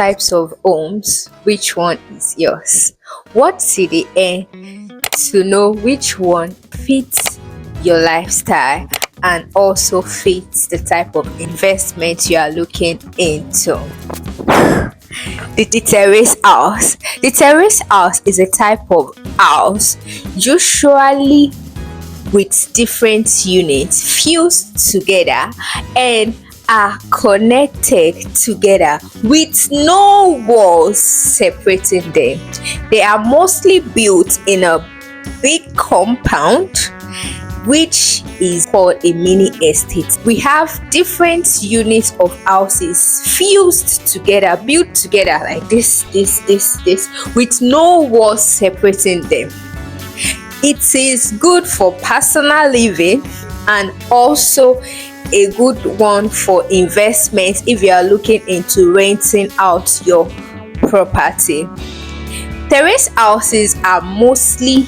types of homes, which one is yours? What's the end to know which one fits your lifestyle and also fits the type of investment you are looking into? The terrace house. The terrace house is a type of house usually with different units fused together and are connected together with no walls separating them. They are mostly built in a big compound, which is called a mini estate. We have different units of houses fused together, built together like this, with no walls separating them. It is good for personal living and also a good one for investment if you are looking into renting out your property. Terrace houses are mostly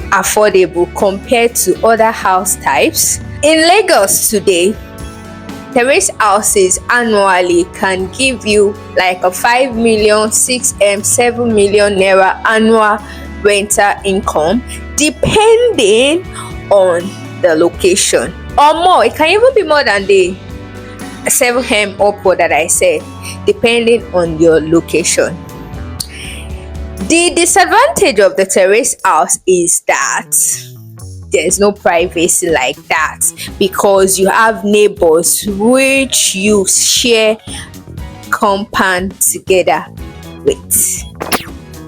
affordable compared to other house types. In Lagos today, terrace houses annually can give you like a 5 million, 6M, 7 million naira annual rental income depending on the location, or more. It can even be more than the 7M upward that I said, depending on your location. The disadvantage of the terrace house is that there's no privacy like that, because you have neighbors which you share compound together with.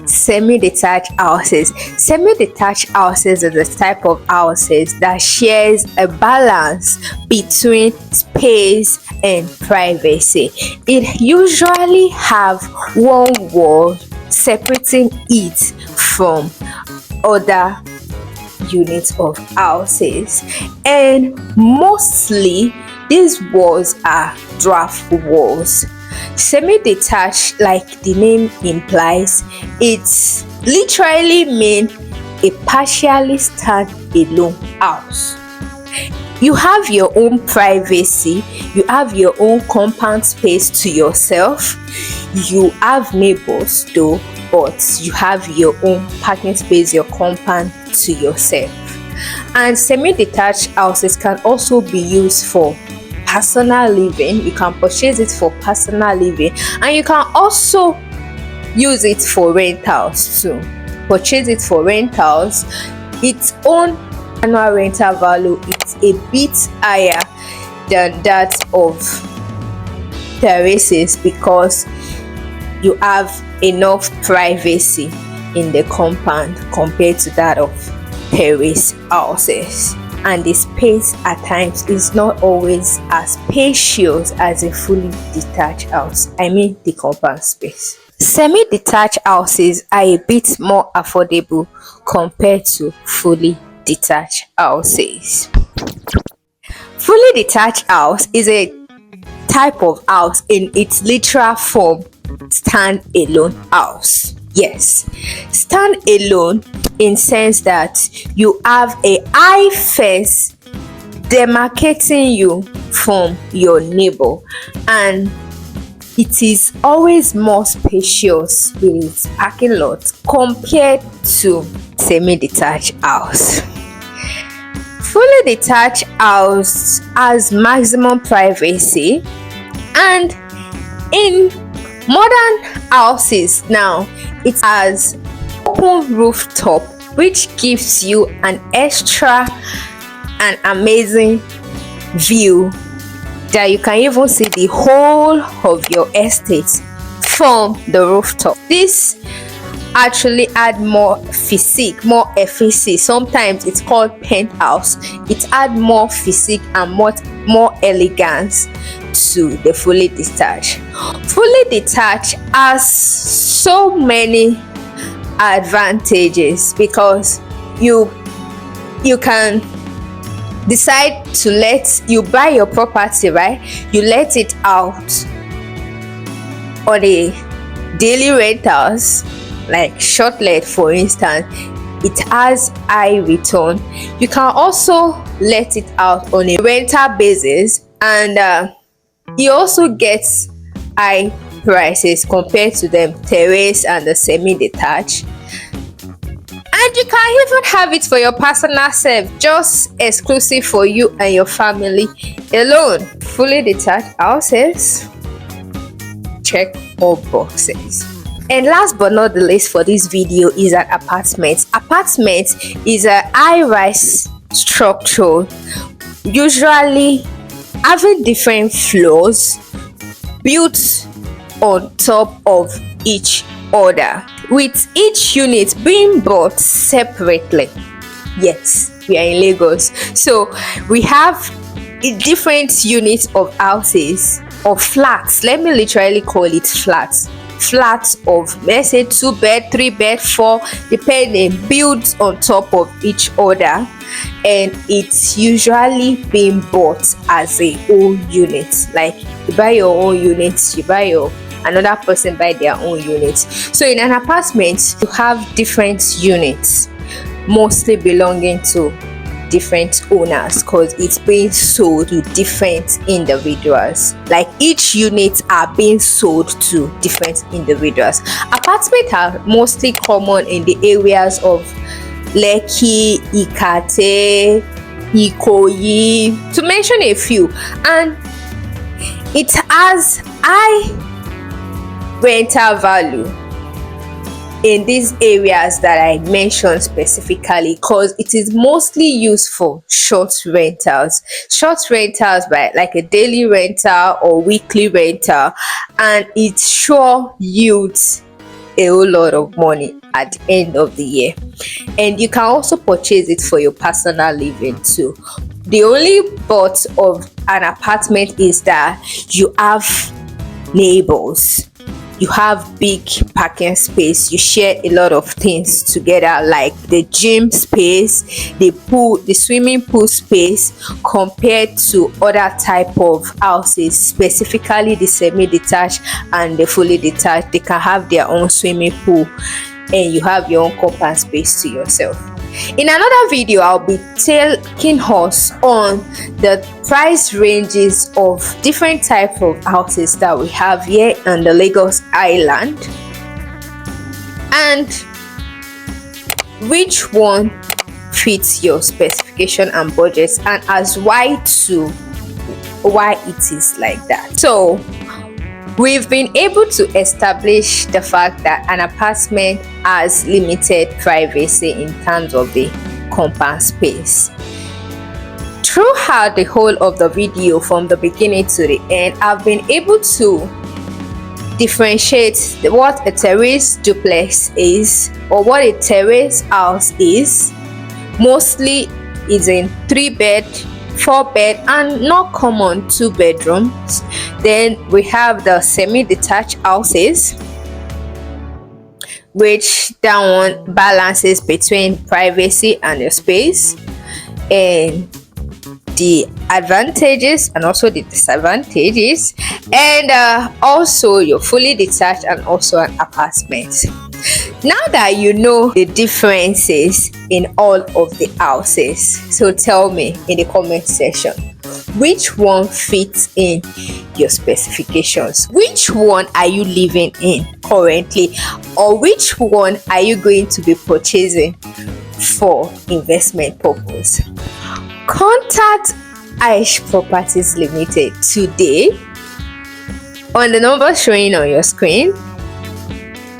Semi-detached houses. Semi-detached houses are the type of houses that shares a balance between space and privacy. It usually have one wall separating it from other units of houses, and mostly these walls are draft walls. Semi-detached, like the name implies, it's literally mean a partially stand-alone house. You have your own privacy, you have your own compound space to yourself, you have neighbors though, but you have your own parking space, your compound to yourself. And semi-detached houses can also be used for personal living. You can purchase it for personal living, and you can also use it for rentals too. Purchase it for rentals. Its own annual rental value is a bit higher than that of terraces because you have enough privacy in the compound compared to that of terrace houses. And the space at times is not always as spacious as a fully detached house. I mean the compound space. Semi-detached houses are a bit more affordable compared to fully detached houses. Fully detached house is a type of house in its literal form, stand-alone house. Yes, stand alone in sense that you have a high fence demarcating you from your neighbor, and it is always more spacious with its parking lot compared to semi-detached house. Fully detached house has maximum privacy, and in modern houses now it has open rooftop, which gives you an extra and amazing view that you can even see the whole of your estate from the rooftop. This actually add more physique, more efficacy. Sometimes it's called penthouse. It add more physique and more elegance to the fully detached. Fully detached has so many advantages because you can decide to you buy your property, right? You let it out on a daily rentals, like short let for instance. It has high return. You can also let it out on a rental basis, and you also get high prices compared to them terrace and the semi-detached. And you can even have it for your personal self, just exclusive for you and your family alone. Fully detached houses, check all boxes. And last but not the least for this video is an apartment. Apartment is a high-rise structure, usually having different floors built on top of each other, with each unit being bought separately. Yes, we are in Lagos, so we have different units of houses or flats. Let me literally call it flats of, let's say, 2 bed, 3 bed, 4, depending, built on top of each other, and it's usually being bought as a whole unit. Like you buy your own unit, you buy your another person buy their own unit. So in an apartment you have different units, mostly belonging to different owners, because it's being sold to different individuals. Like each unit are being sold to different individuals. Apartments are mostly common in the areas of Lekki, Ikate, Ikoyi, to mention a few, and it has high rental value in these areas that I mentioned specifically, because it is mostly used for short rentals by like a daily rental or weekly rental, and it sure yields a whole lot of money at the end of the year. And you can also purchase it for your personal living too. The only but of an apartment is that you have neighbors, you have big parking space, you share a lot of things together, like the gym space, the pool, the swimming pool space, compared to other type of houses, specifically the semi-detached and the fully detached. They can have their own swimming pool and you have your own compound space to yourself. In another video, I'll be taking us on the price ranges of different types of houses that we have here on the Lagos Island, and which one fits your specification and budgets, and as why it is like that. So we've been able to establish the fact that an apartment has limited privacy in terms of the compound space. Throughout the whole of the video, from the beginning to the end, I've been able to differentiate what a terrace duplex is, or what a terrace house is. Mostly is in 3 bed, 4 bed, and not common 2 bedrooms. Then we have the semi-detached houses, which that one balances between privacy and your space, and the advantages and also the disadvantages, and also your fully detached and also an apartment. Now that you know the differences in all of the houses, so tell me in the comment section, which one fits in your specifications? Which one are you living in currently, or which one are you going to be purchasing for investment purpose? Contact Aysh Properties Ltd today on the number showing on your screen.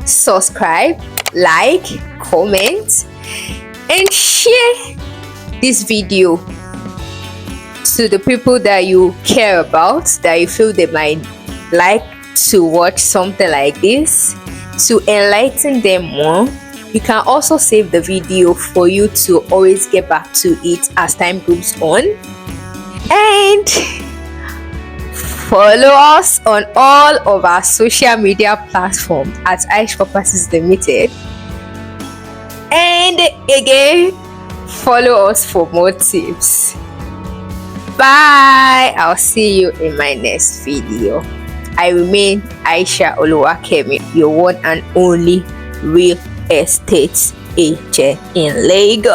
Subscribe, like, comment, and share this video to the people that you care about, that you feel they might like to watch something like this, to enlighten them more. You can also save the video for you to always get back to it as time goes on, and follow us on all of our social media platforms at Aysh Properties Ltd. And again, follow us for more tips. Bye. I'll see you in my next video. I remain Aisha Oluwakemi, your one and only real estate agent in Lagos.